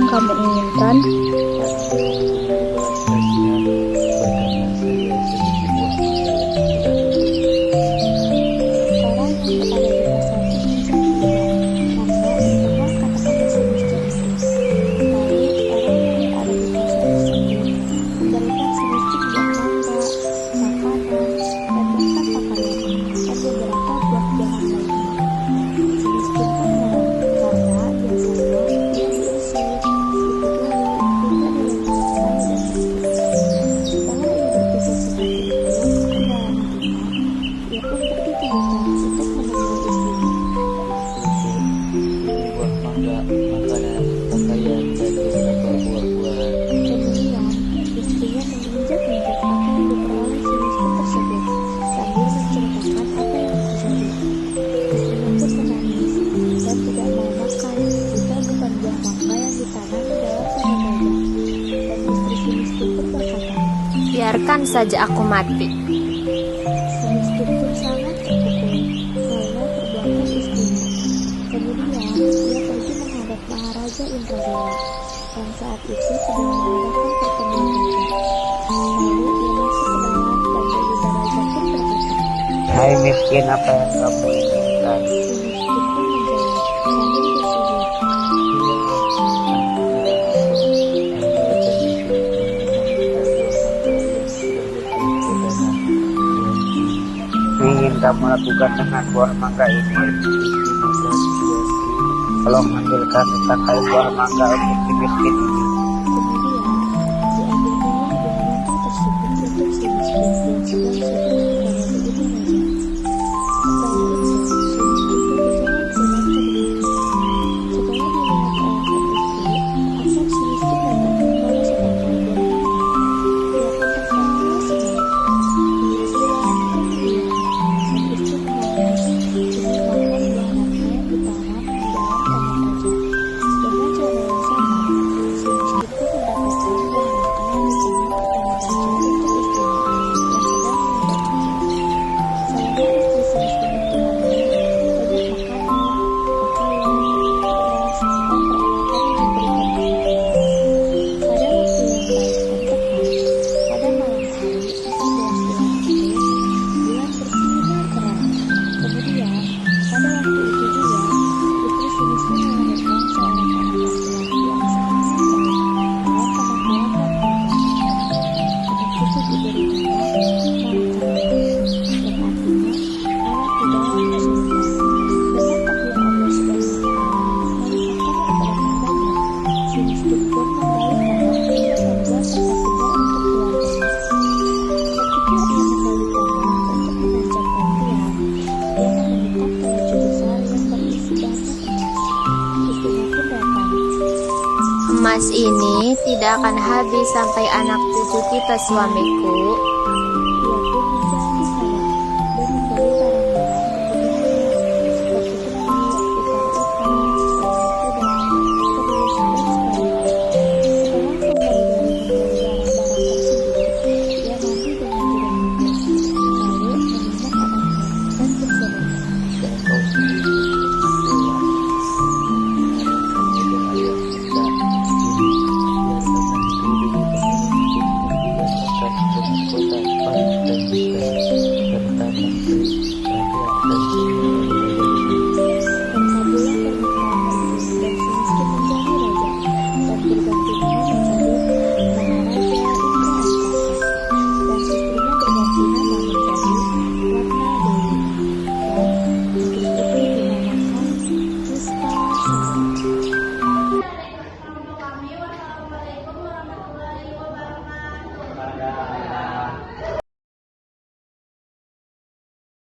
kamu inginkan? Biarkan saja aku mati. Si miskin pun sangat terpukul karena perbuatan istrinya. Kemudian ia pergi menghadap Maharaja Indradewa yang saat itu sedang mengadakan pertemuan raja. Lalu ia masuk ke dalam dan Baginda Raja pun berkata, "Hai miskin, apa yang kamu inginkan?" Si miskin pun menjawab sambil bersujud, ingin kamu lakukan dengan buah mangga ini? Tolong ambilkan setangkai buah mangga untuk si miskin ini. Kemudian diambilkanlah buah mangga tersebut untuk si miskin yang sedang sujud kepada Baginda Raja. Setelah itu, si miskin pun berjalan pulang ke rumahnya. Setelah dilihat oleh sang istri, asal si miskin dapat membawa setangkai buah mangga. Ia pun tertawa senang. Kemudian sang istri menangis demi makan buah mangga yang ditanam di dalam taman raja. Dengan cara yang sama, si miskin pun mendapatkan buah mangga yang ditanam di taman raja untuk istrinya yang sedang mengidap sakit. Selama istri si miskin itu hamil, banyak makanan, pakaian, beras, dan peralatan yang diberikan kepadanya. Pada waktu yang baik dan tepat, pada malam hari 14 bulan April, bulan bersinar terang. Kemudian, pada waktu itu juga, istri si miskin melahirkan seorang anak laki-laki yang sangat tampan dalam penampilan dan tampangnya. Anak itu diberi nama Markana, yang artinya anak di dalam surga. Dengan takdir Allah Subhanahu wa Ta'ala, melimpahkan keberkahan banyak, si miskin pun menggali tanah hingga membuat tempat tinggal untuk keluarganya. Ketika ia menggali tanah untuk menancapkan tiang, ia menemukan keranjang besar yang berisi banyak emas. Istrinya pun datang. Emas ini tidak akan habis sampai anak cucu kita, suamiku.